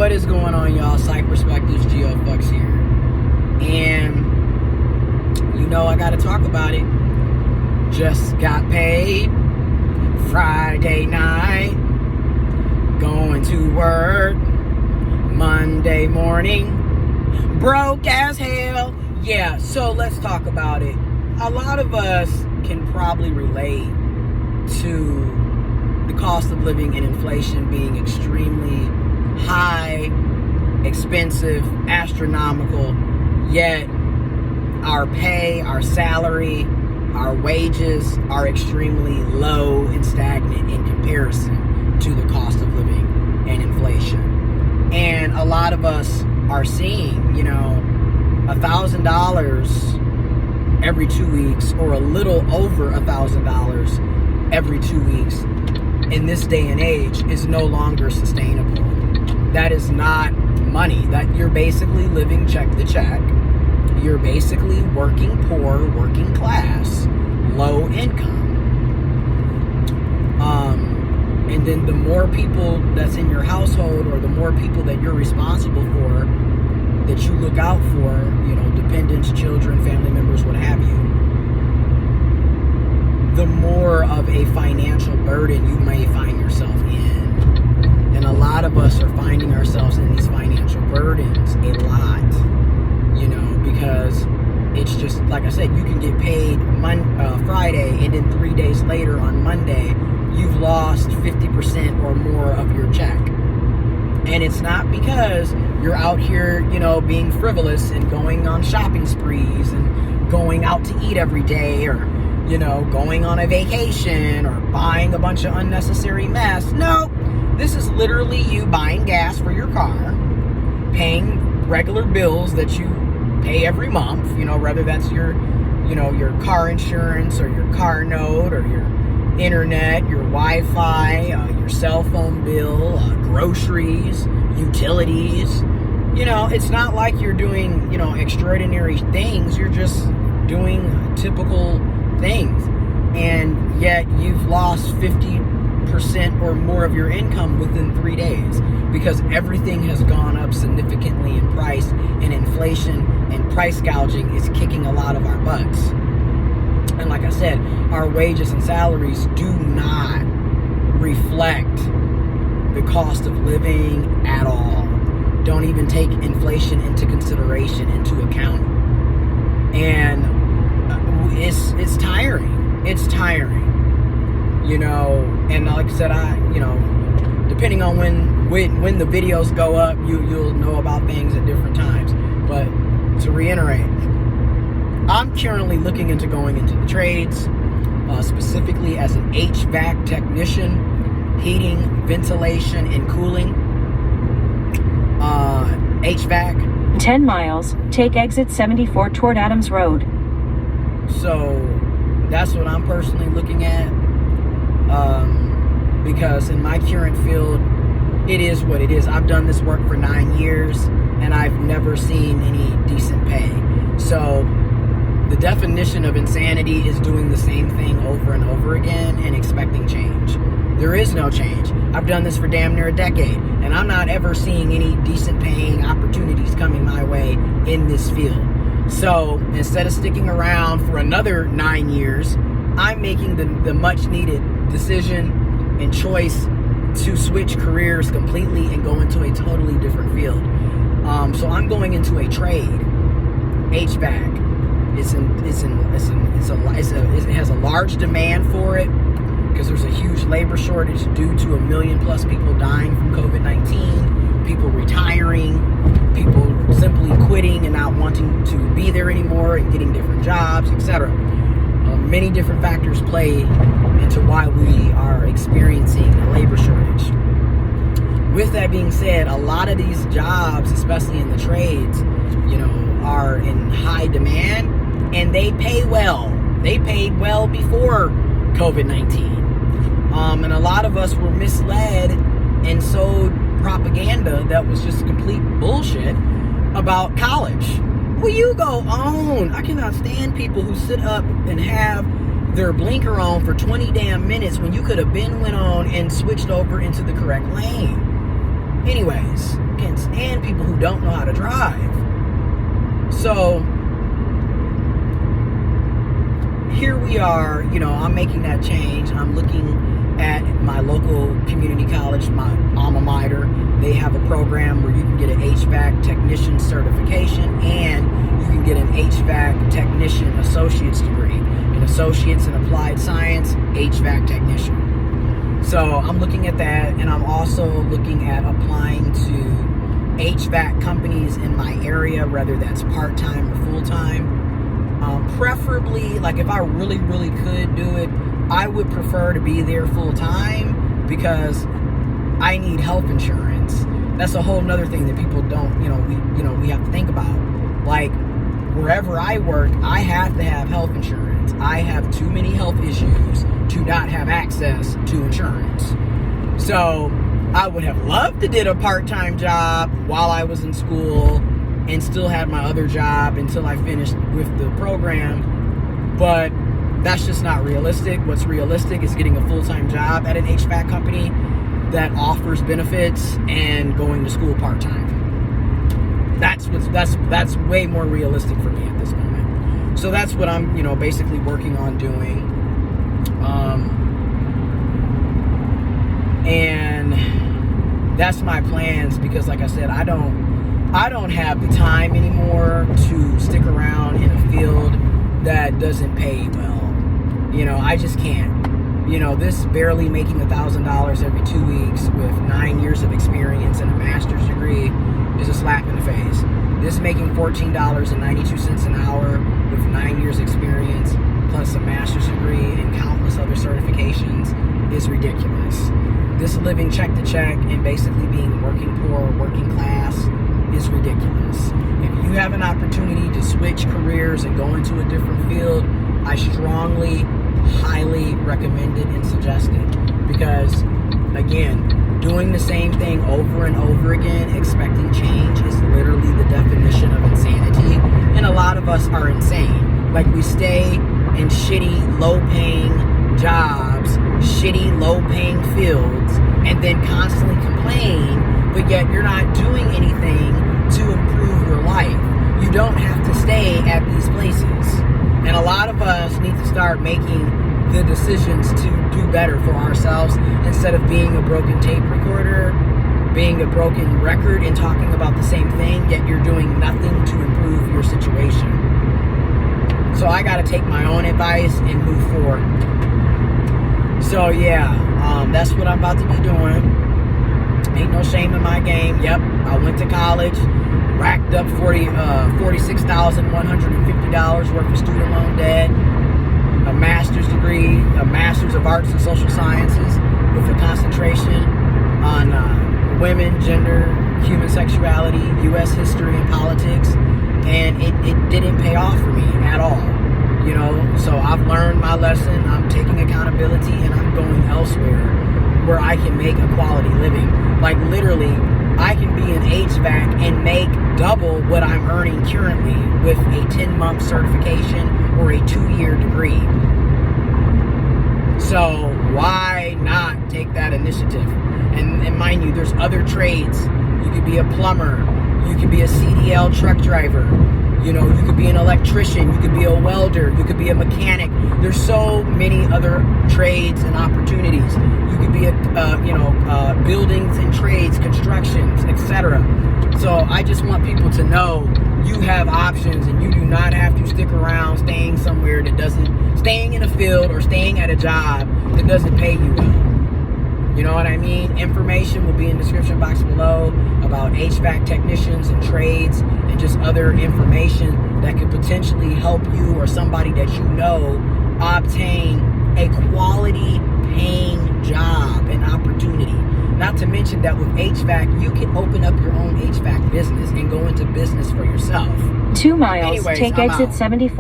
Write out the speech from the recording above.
What is going on, y'all? Psych Perspectives, GeoFucks here. And, I gotta talk about it. Just got paid Friday night. Going to work Monday morning. Broke as hell. Yeah, so let's talk about it. A lot of us can probably relate to the cost of living and inflation being extremely high, expensive, astronomical, yet our pay, our salary, our wages are extremely low and stagnant in comparison to the cost of living and inflation. And a lot of us are seeing, $1,000 every 2 weeks, or a little over $1,000 every 2 weeks in this day and age is no longer sustainable. That is not money. That you're basically living check to check. You're basically working poor, working class, low income. And then the more people that's in your household, or the more people that you're responsible for, that you look out for, dependents, children, family members, what have you, the more of a financial burden you may find yourself in. And a lot of us are finding ourselves in these financial burdens a lot, because it's just, like I said, you can get paid Friday, and then 3 days later on Monday, you've lost 50% or more of your check. And it's not because you're out here, being frivolous and going on shopping sprees and going out to eat every day, or, going on a vacation, or buying a bunch of unnecessary mess. No, this is literally you buying gas for your car, paying regular bills that you pay every month, whether that's your car insurance, or your car note, or your internet, your Wi-Fi, your cell phone bill, groceries, utilities. It's not like you're doing, extraordinary things. You're just doing typical things. And yet you've lost 50% or more of your income within 3 days, because everything has gone up significantly in price, and inflation and price gouging is kicking a lot of our butts. And like I said, our wages and salaries do not reflect the cost of living at all. Don't even take inflation into consideration, into account. And it's tiring. It's tiring. And like I said, depending on when the videos go up, you'll know about things at different times. But to reiterate, I'm currently looking into going into the trades, specifically as an HVAC technician, heating, ventilation, and cooling. HVAC. 10 miles, take exit 74 toward Adams Road. So that's what I'm personally looking at, because in my current field, it is what it is. I've done this work for 9 years, and I've never seen any decent pay. So the definition of insanity is doing the same thing over and over again and expecting change. There is no change. I've done this for damn near a decade, and I'm not ever seeing any decent paying opportunities coming my way in this field. So instead of sticking around for another 9 years, I'm making the much needed decision and choice to switch careers completely and go into a totally different field. So I'm going into a trade, HVAC. It has a large demand for it, because there's a huge labor shortage due to 1 million plus people dying from COVID-19, people retiring, people simply quitting and not wanting to be there anymore and getting different jobs, etc. Many different factors play into why we are experiencing a labor shortage. With that being said, a lot of these jobs, especially in the trades, are in high demand, and they pay well. They paid well before COVID-19. And a lot of us were misled and sold propaganda that was just complete bullshit about college. Well, you go on. I cannot stand people who sit up and have their blinker on for 20 damn minutes when you could have been went on and switched over into the correct lane. Anyways, can't don't know how to drive. So here we are, I'm making that change. I'm looking at my local community college, my alma mater. They have a program where you can get an HVAC technician certification and you can get an HVAC technician associate's degree, an associate's in applied science, HVAC technician. So I'm looking at that, and I'm also looking at applying to HVAC companies in my area, whether that's part-time or full-time. Preferably, like if I really, really could do it, I would prefer to be there full-time because I need health insurance. That's a whole nother thing that people don't, we have to think about. Like, wherever I work, I have to have health insurance. I have too many health issues to not have access to insurance. So I would have loved to did a part-time job while I was in school and still had my other job until I finished with the program, but that's just not realistic. What's realistic is getting a full-time job at an HVAC company that offers benefits and going to school part-time. That's way more realistic for me at this moment. So that's what I'm, basically working on doing. And that's my plans, because like I said, I don't have the time anymore to stick around in a field that doesn't pay well. I just can't. This barely making $1,000 every 2 weeks with 9 years of experience and a master's degree is a slap in the face. This making $14.92 an hour with 9 years experience plus a master's degree and countless other certifications is ridiculous. This living check to check and basically being working poor, working class is ridiculous. If you have an opportunity to switch careers and go into a different field, I strongly, highly recommend it and suggest it. Because, again, doing the same thing over and over again, expecting change, is literally the definition of insanity. And a lot of us are insane. Like, we stay in shitty, low-paying jobs, shitty, low-paying fields, and then constantly complain, but yet you're not doing anything to improve your life. You don't have to stay at these places. And a lot of us need to start making the decisions to do better for ourselves instead of being a broken tape recorder, being a broken record and talking about the same thing, yet you're doing nothing to improve your situation. So I got to take my own advice and move forward. So yeah, that's what I'm about to be doing. Ain't no shame in my game. Yep, I went to college, racked up $46,150 worth of student loan debt, a master's degree, a master's of arts and social sciences with a concentration on women, gender, human sexuality, U.S. history, and politics, and it didn't pay off for me at all. So I've learned my lesson. I'm taking accountability, and I'm going elsewhere where I can make a quality living. Like, literally, I can be an HVAC and make double what I'm earning currently with a 10-month certification or a 2-year degree. So why not take that initiative? And mind you, there's other trades. You could be a plumber. You could be a CDL truck driver. You could be an electrician. You could be a welder. You could be a mechanic. There's so many other trades and opportunities. You could be buildings and trades, constructions, etc. So I just want people to know you have options, and you do not have to stick around staying somewhere staying in a field or staying at a job that doesn't pay you well. You know what I mean? Information will be in the description box below about HVAC technicians and trades and just other information that could potentially help you or somebody that you know obtain a quality paying job and opportunity. Not to mention that with HVAC, you can open up your own HVAC business and go into business for yourself. 2 miles, Anyways, take I'm exit out. 74.